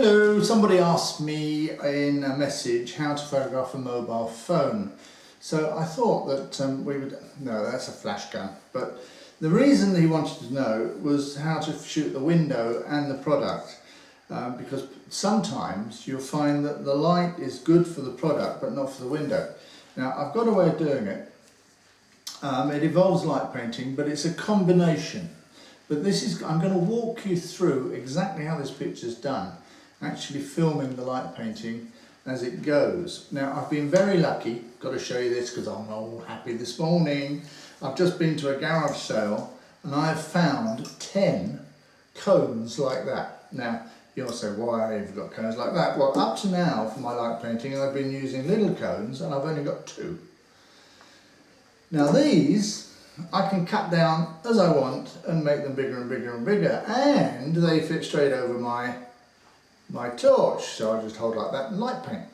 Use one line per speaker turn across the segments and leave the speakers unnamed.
Hello, somebody asked me in a message how to photograph a mobile phone. So I thought that no, that's a flash gun, but the reason he wanted to know was how to shoot the window and the product, because sometimes you'll find that the light is good for the product but not for the window. Now I've got a way of doing it. It involves light painting, but it's a combination. But I'm going to walk you through exactly how this picture's done, actually filming the light painting as it goes. Now I've been very lucky, got to show you this because I'm all happy this morning. I've just been to a garage sale and I've found 10 cones like that. Now you'll say, why have you got cones like that? Well, up to now for my light painting I've been using little cones and I've only got 2. Now these I can cut down as I want and make them bigger and bigger and bigger, and they fit straight over my torch, so I just hold like that and light paint,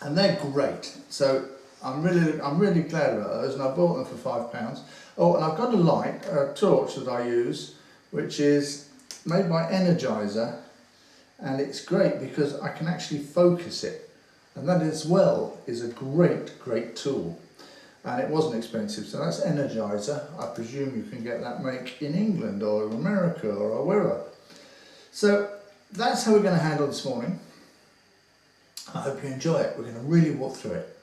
and they're great. So I'm really glad about those, and I bought them for £5. Oh, and I've got a torch that I use, which is made by Energizer, and it's great because I can actually focus it, and that as well is a great tool. And it wasn't expensive, so that's Energizer. I presume you can get that make in England or America or wherever. So that's how we're going to handle this morning. I hope you enjoy it. We're going to really walk through it.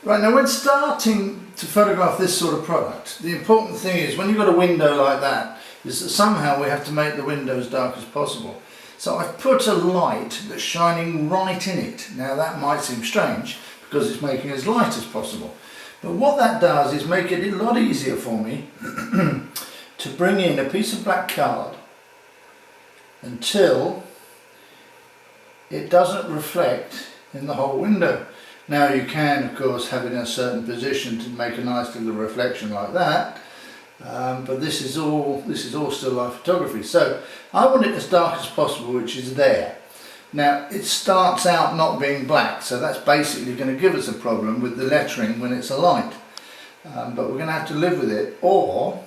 Right, now when starting to photograph this sort of product, the important thing is when you've got a window like that, is that somehow we have to make the window as dark as possible. So I've put a light that's shining right in it. Now that might seem strange, because it's making it as light as possible. But what that does is make it a lot easier for me to bring in a piece of black card until it doesn't reflect in the whole window. Now you can of course have it in a certain position to make a nice little reflection like that, but this is all still life photography. So I want it as dark as possible, which is there. Now it starts out not being black, so that's basically going to give us a problem with the lettering when it's a light. But we're going to have to live with it or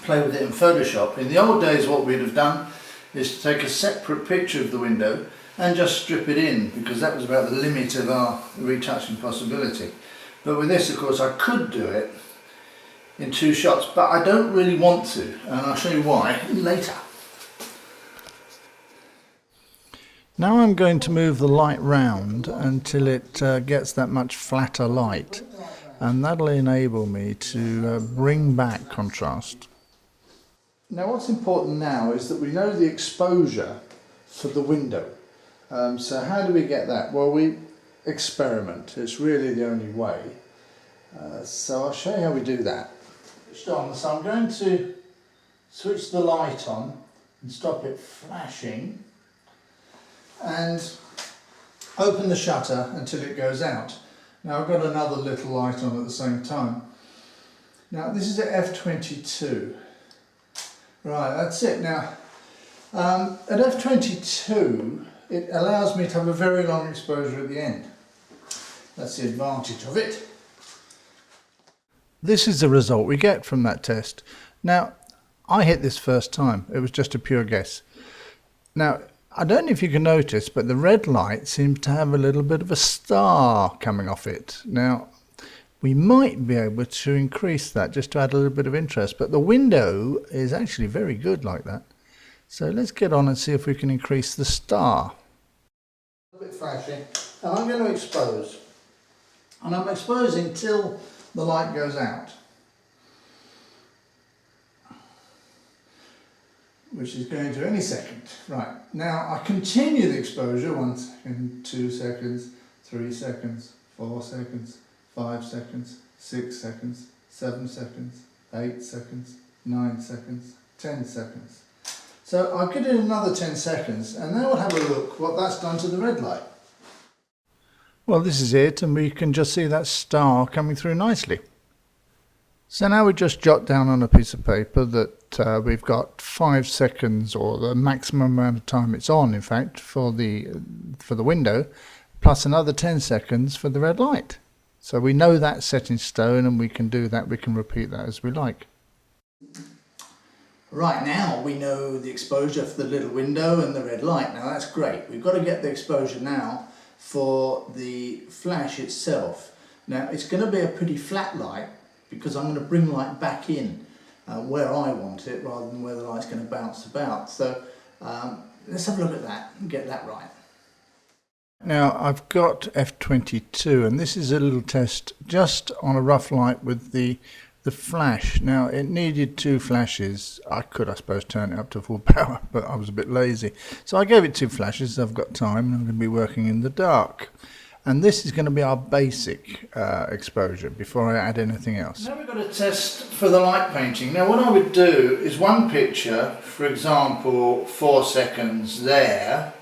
play with it in Photoshop. In the old days what we'd have done is to take a separate picture of the window and just strip it in, because that was about the limit of our retouching possibility. But with this of course I could do it in 2 shots, but I don't really want to, and I'll show you why later. Now I'm going to move the light round until it gets that much flatter light, and that'll enable me to bring back contrast. Now what's important now is that we know the exposure for the window. So how do we get that? Well, we experiment. It's really the only way. So I'll show you how we do that. So I'm going to switch the light on and stop it flashing, and open the shutter until it goes out. Now I've got another little light on at the same time. Now this is at f22. Right, that's it. Now at f22 it allows me to have a very long exposure at the end. That's the advantage of it. This is the result we get from that test. Now I hit this first time, it was just a pure guess. Now I don't know if you can notice, but the red light seems to have a little bit of a star coming off it. Now, we might be able to increase that just to add a little bit of interest, but the window is actually very good like that. So let's get on and see if we can increase the star. A bit flashy. Now I'm going to expose. And I'm exposing till the light goes out, which is going to any second. Right, now I continue the exposure, 1 second, 2 seconds, 3 seconds, 4 seconds, 5 seconds, 6 seconds, 7 seconds, 8 seconds, 9 seconds, 10 seconds. So I'll give it another 10 seconds and then we'll have a look what that's done to the red light. Well, this is it, and we can just see that star coming through nicely. So now we just jot down on a piece of paper that we've got 5 seconds, or the maximum amount of time it's on, in fact, for the window, plus another 10 seconds for the red light. So we know that's set in stone, and we can do that. We can repeat that as we like. Right, now we know the exposure for the little window and the red light. Now that's great. We've got to get the exposure now for the flash itself. Now it's going to be a pretty flat light because I'm going to bring light back in where I want it rather than where the light's going to bounce about. So let's have a look at that and get that right. Now I've got f22 and this is a little test just on a rough light with the flash. Now it needed 2 flashes. I could, I suppose, turn it up to full power, but I was a bit lazy. So I gave it 2 flashes. I've got time and I'm going to be working in the dark. And this is going to be our basic exposure before I add anything else. Now we've got a test for the light painting. Now what I would do is one picture, for example 4 seconds there.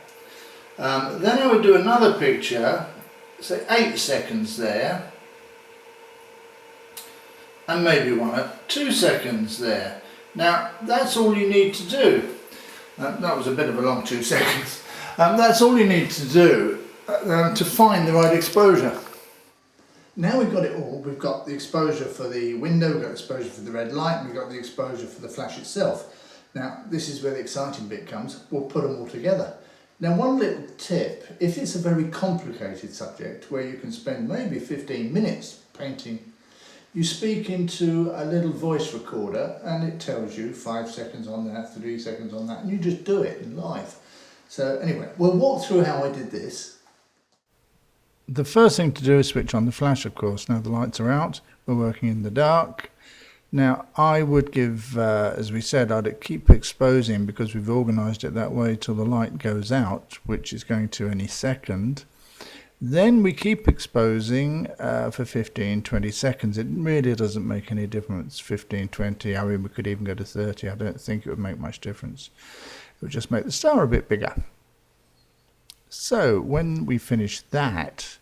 Then I would do another picture, say 8 seconds there. And maybe one at 2 seconds there. Now that's all you need to do. That was a bit of a long 2 seconds. That's all you need to do to find the right exposure. Now we've got it all. We've got the exposure for the window, we've got exposure for the red light, and we've got the exposure for the flash itself. Now this is where the exciting bit comes. We'll put them all together. Now one little tip, if it's a very complicated subject where you can spend maybe 15 minutes painting, you speak into a little voice recorder and it tells you 5 seconds on that, 3 seconds on that, and you just do it in live. So anyway, we'll walk through how I did this. The first thing to do is switch on the flash, of course. Now the lights are out, we're working in the dark. Now I would give, as we said, I'd keep exposing because we've organised it that way till the light goes out, which is going to any second. Then we keep exposing for 15-20 seconds. It really doesn't make any difference, 15-20. I mean, we could even go to 30. I don't think it would make much difference. It would just make the star a bit bigger. So when we finish that,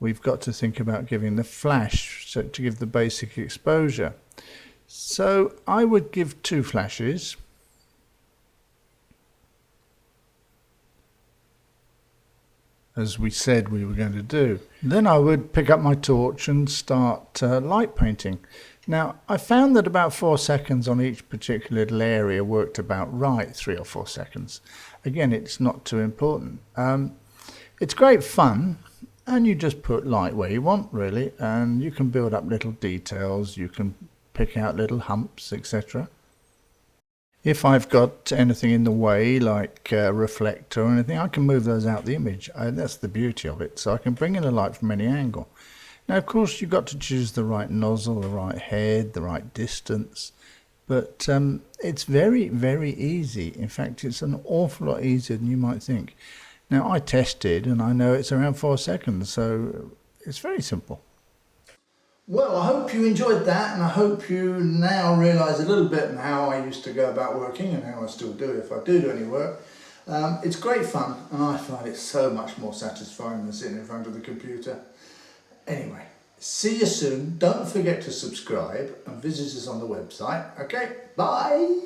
we've got to think about giving the flash, so to give the basic exposure. So I would give 2 flashes. As we said we were going to do. Then I would pick up my torch and start light painting. Now I found that about 4 seconds on each particular little area worked about right, 3 or 4 seconds. Again, it's not too important. It's great fun and you just put light where you want really, and you can build up little details, you can pick out little humps, etc. If I've got anything in the way, like a reflector or anything, I can move those out the image. That's the beauty of it. So I can bring in a light from any angle. Now, of course, you've got to choose the right nozzle, the right head, the right distance. But it's very, very easy. In fact, it's an awful lot easier than you might think. Now, I tested and I know it's around 4 seconds, so it's very simple. Well, I hope you enjoyed that, and I hope you now realise a little bit how I used to go about working and how I still do if I do any work. It's great fun and I find it so much more satisfying than sitting in front of the computer. Anyway, see you soon. Don't forget to subscribe and visit us on the website. Okay, bye!